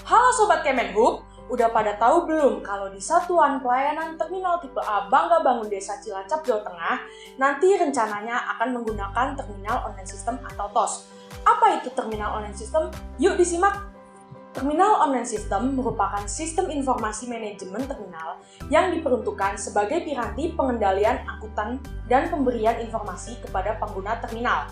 Halo Sobat Kemenhub, udah pada tahu belum kalau di Satuan Pelayanan Terminal Tipe A Bangga Bangun Desa Cilacap, Jawa Tengah, nanti rencananya akan menggunakan Terminal Online System atau TOS. Apa itu Terminal Online System? Yuk disimak! Terminal Online System merupakan sistem informasi manajemen terminal yang diperuntukkan sebagai piranti pengendalian angkutan dan pemberian informasi kepada pengguna terminal.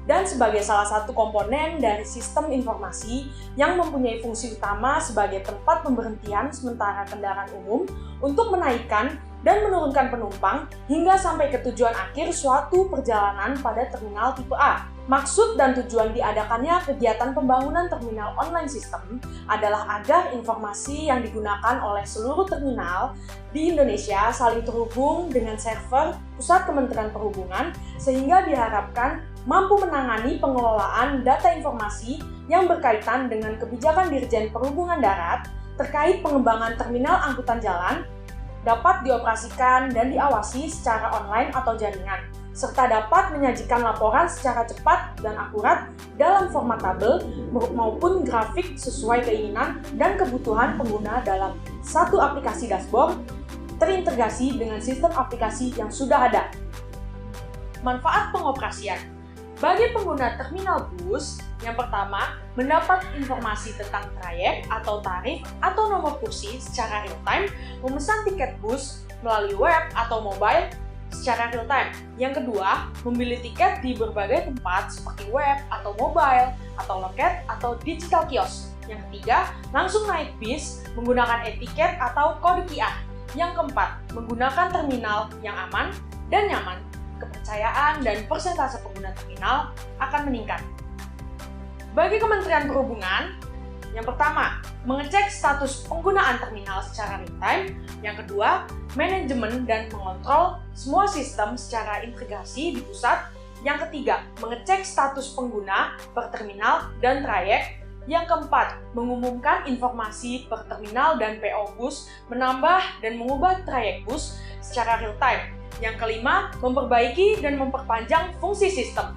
Dan sebagai salah satu komponen dari sistem informasi yang mempunyai fungsi utama sebagai tempat pemberhentian sementara kendaraan umum untuk menaikkan dan menurunkan penumpang hingga sampai ke tujuan akhir suatu perjalanan pada terminal tipe A. Maksud dan tujuan diadakannya kegiatan pembangunan terminal online system adalah agar informasi yang digunakan oleh seluruh terminal di Indonesia saling terhubung dengan server Pusat Kementerian Perhubungan sehingga diharapkan mampu menangani pengelolaan data informasi yang berkaitan dengan kebijakan Dirjen Perhubungan Darat terkait pengembangan terminal angkutan jalan dapat dioperasikan dan diawasi secara online atau jaringan, serta dapat menyajikan laporan secara cepat dan akurat dalam format tabel maupun grafik sesuai keinginan dan kebutuhan pengguna dalam satu aplikasi dashboard terintegrasi dengan sistem aplikasi yang sudah ada. Manfaat pengoperasian. Bagi pengguna terminal bus, yang pertama, mendapat informasi tentang trayek atau tarif atau nomor kursi secara real-time, memesan tiket bus melalui web atau mobile secara real-time. Yang kedua, membeli tiket di berbagai tempat seperti web atau mobile, atau loket atau digital kios. Yang ketiga, langsung naik bis menggunakan e-tiket atau kode QR. Yang keempat, menggunakan terminal yang aman dan nyaman. Kepercayaan dan persentase pengguna terminal akan meningkat. Bagi Kementerian Perhubungan, yang pertama, mengecek status penggunaan terminal secara real-time. Yang kedua, manajemen dan mengontrol semua sistem secara integrasi di pusat. Yang ketiga, mengecek status pengguna per terminal dan trayek. Yang keempat, mengumumkan informasi per terminal dan PO bus, menambah dan mengubah trayek bus secara real-time. Yang kelima, memperbaiki dan memperpanjang fungsi sistem.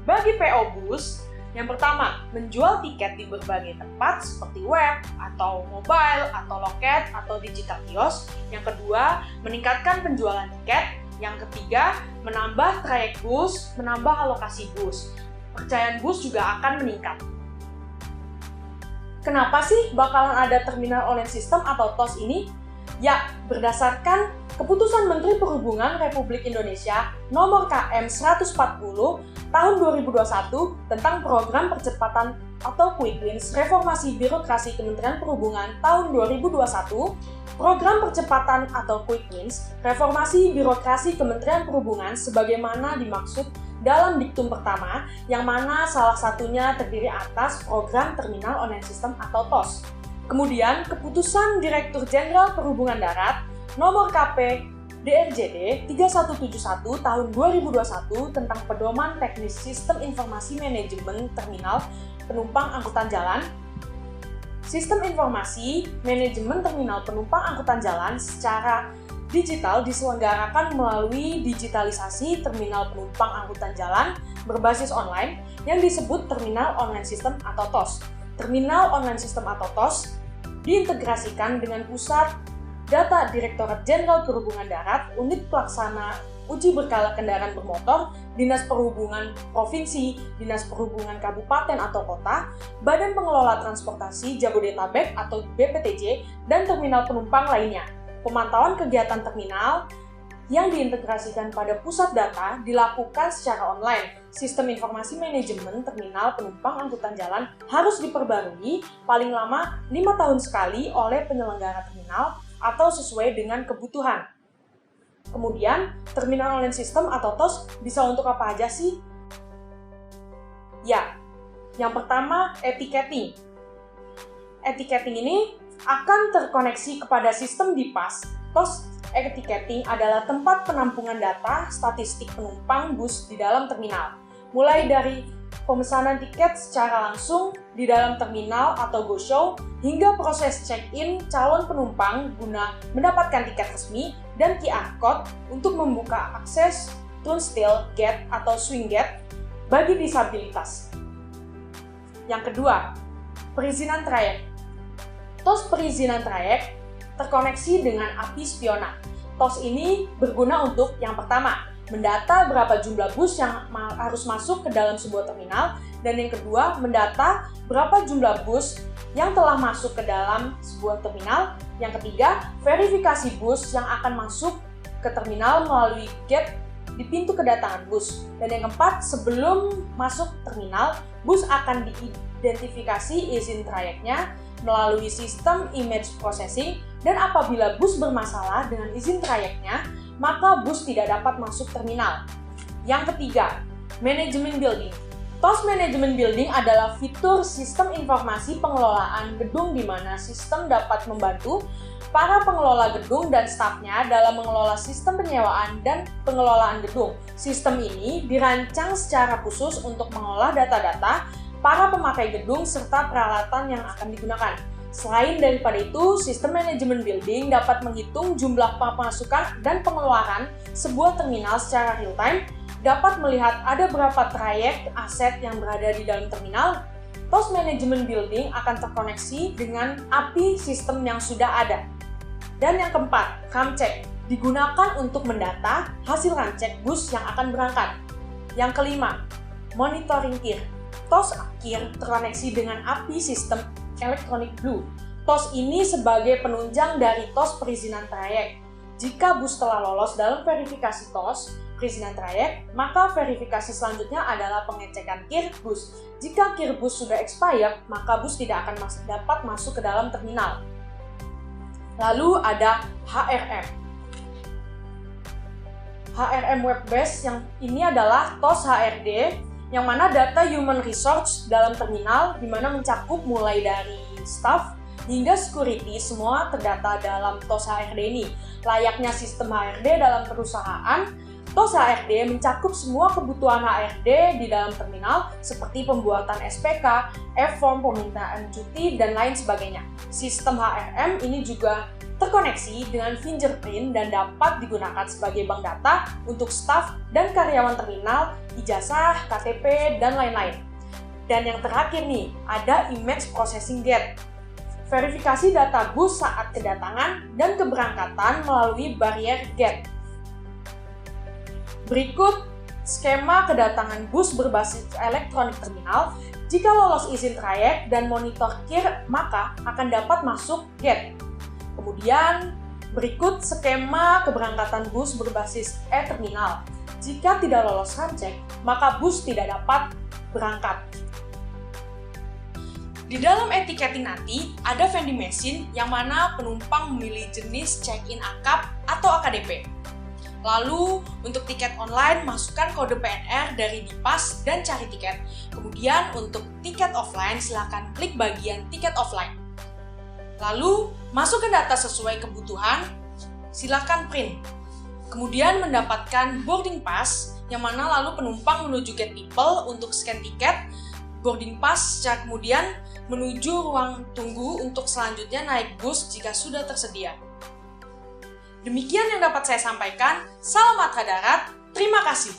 Bagi PO bus, yang pertama, menjual tiket di berbagai tempat seperti web, atau mobile, atau loket, atau digital kios. Yang kedua, meningkatkan penjualan tiket. Yang ketiga, menambah trayek bus, menambah alokasi bus. Kepercayaan bus juga akan meningkat. Kenapa sih bakalan ada Terminal Online System atau TOS ini? Ya, berdasarkan Keputusan Menteri Perhubungan Republik Indonesia Nomor KM 140 Tahun 2021 tentang Program Percepatan atau Quick Wins Reformasi Birokrasi Kementerian Perhubungan tahun 2021, Program Percepatan atau Quick Wins Reformasi Birokrasi Kementerian Perhubungan sebagaimana dimaksud dalam diktum pertama, yang mana salah satunya terdiri atas Program Terminal Online System atau TOS. Kemudian, Keputusan Direktur Jenderal Perhubungan Darat Nomor KP DRJD 3171 tahun 2021 tentang Pedoman Teknis Sistem Informasi Manajemen Terminal Penumpang Angkutan Jalan. Sistem informasi manajemen terminal penumpang angkutan jalan secara digital diselenggarakan melalui digitalisasi terminal penumpang angkutan jalan berbasis online yang disebut Terminal Online System atau TOS. Terminal Online System atau TOS diintegrasikan dengan pusat data Direktorat Jenderal Perhubungan Darat, Unit Pelaksana Uji Berkala Kendaraan Bermotor, Dinas Perhubungan Provinsi, Dinas Perhubungan Kabupaten atau Kota, Badan Pengelola Transportasi Jabodetabek atau BPTJ, dan terminal penumpang lainnya. Pemantauan kegiatan terminal yang diintegrasikan pada pusat data dilakukan secara online. Sistem informasi manajemen terminal penumpang angkutan jalan harus diperbarui paling lama 5 tahun sekali oleh penyelenggara terminal atau sesuai dengan kebutuhan. Kemudian, Terminal Online System atau TOS bisa untuk apa aja sih? Ya, yang pertama, e-ticketing. E-ticketing ini akan terkoneksi kepada sistem DIPAS. TOS e-ticketing adalah tempat penampungan data statistik penumpang bus di dalam terminal, mulai dari pemesanan tiket secara langsung di dalam terminal atau go-show, hingga proses check-in calon penumpang guna mendapatkan tiket resmi dan QR Code untuk membuka akses turnstile gate atau swing gate bagi disabilitas. Yang kedua, perizinan trayek. TOS perizinan trayek terkoneksi dengan API Spiona. TOS ini berguna untuk yang pertama, mendata berapa jumlah bus yang harus masuk ke dalam sebuah terminal, dan yang kedua, mendata berapa jumlah bus yang telah masuk ke dalam sebuah terminal. Yang ketiga, verifikasi bus yang akan masuk ke terminal melalui gate di pintu kedatangan bus. Dan yang keempat, sebelum masuk terminal, bus akan diidentifikasi izin trayeknya melalui sistem image processing, dan apabila bus bermasalah dengan izin trayeknya, maka bus tidak dapat masuk terminal. Yang ketiga, manajemen building. TOS Management Building adalah fitur sistem informasi pengelolaan gedung di mana sistem dapat membantu para pengelola gedung dan stafnya dalam mengelola sistem penyewaan dan pengelolaan gedung. Sistem ini dirancang secara khusus untuk mengolah data-data para pemakai gedung serta peralatan yang akan digunakan. Selain daripada itu, sistem manajemen building dapat menghitung jumlah pemasukan dan pengeluaran sebuah terminal secara real-time, dapat melihat ada berapa trayek aset yang berada di dalam terminal. TOS Management Building akan terkoneksi dengan API sistem yang sudah ada. Dan yang keempat, RAM check, digunakan untuk mendata hasil RAM check bus yang akan berangkat. Yang kelima, monitoring KIR. TOS KIR terkoneksi dengan API sistem Electronic Blue. TOS ini sebagai penunjang dari TOS perizinan trayek. Jika bus telah lolos dalam verifikasi TOS perizinan trayek, maka verifikasi selanjutnya adalah pengecekan KIR bus. Jika KIR bus sudah expired, maka bus tidak akan dapat masuk ke dalam terminal. Lalu ada HRM. HRM Web Base yang ini adalah TOS HRD, yang mana data human resource dalam terminal, di mana mencakup mulai dari staff hingga security, semua terdata dalam TOS HRD ini. Layaknya sistem HRD dalam perusahaan, TOS HRD mencakup semua kebutuhan HRD di dalam terminal seperti pembuatan SPK, F-form, permintaan cuti, dan lain sebagainya. Sistem HRM ini juga terkoneksi dengan fingerprint dan dapat digunakan sebagai bank data untuk staf dan karyawan terminal, ijazah, KTP, dan lain-lain. Dan yang terakhir nih, ada image processing gate. Verifikasi data bus saat kedatangan dan keberangkatan melalui barrier gate. Berikut skema kedatangan bus berbasis elektronik terminal. Jika lolos izin trayek dan monitor KIR, maka akan dapat masuk gate. Kemudian, berikut skema keberangkatan bus berbasis e-terminal. Jika tidak lolos RAM check, maka bus tidak dapat berangkat. Di dalam e-ticketing nanti, ada vending machine yang mana penumpang memilih jenis check-in akap atau AKDP. Lalu, untuk tiket online, masukkan kode PNR dari Dipas dan cari tiket. Kemudian, untuk tiket offline, silakan klik bagian tiket offline. Lalu, masukkan data sesuai kebutuhan, silakan print. Kemudian mendapatkan boarding pass, yang mana lalu penumpang menuju gate people untuk scan tiket, boarding pass, kemudian menuju ruang tunggu untuk selanjutnya naik bus jika sudah tersedia. Demikian yang dapat saya sampaikan. Salam Matra Darat, terima kasih.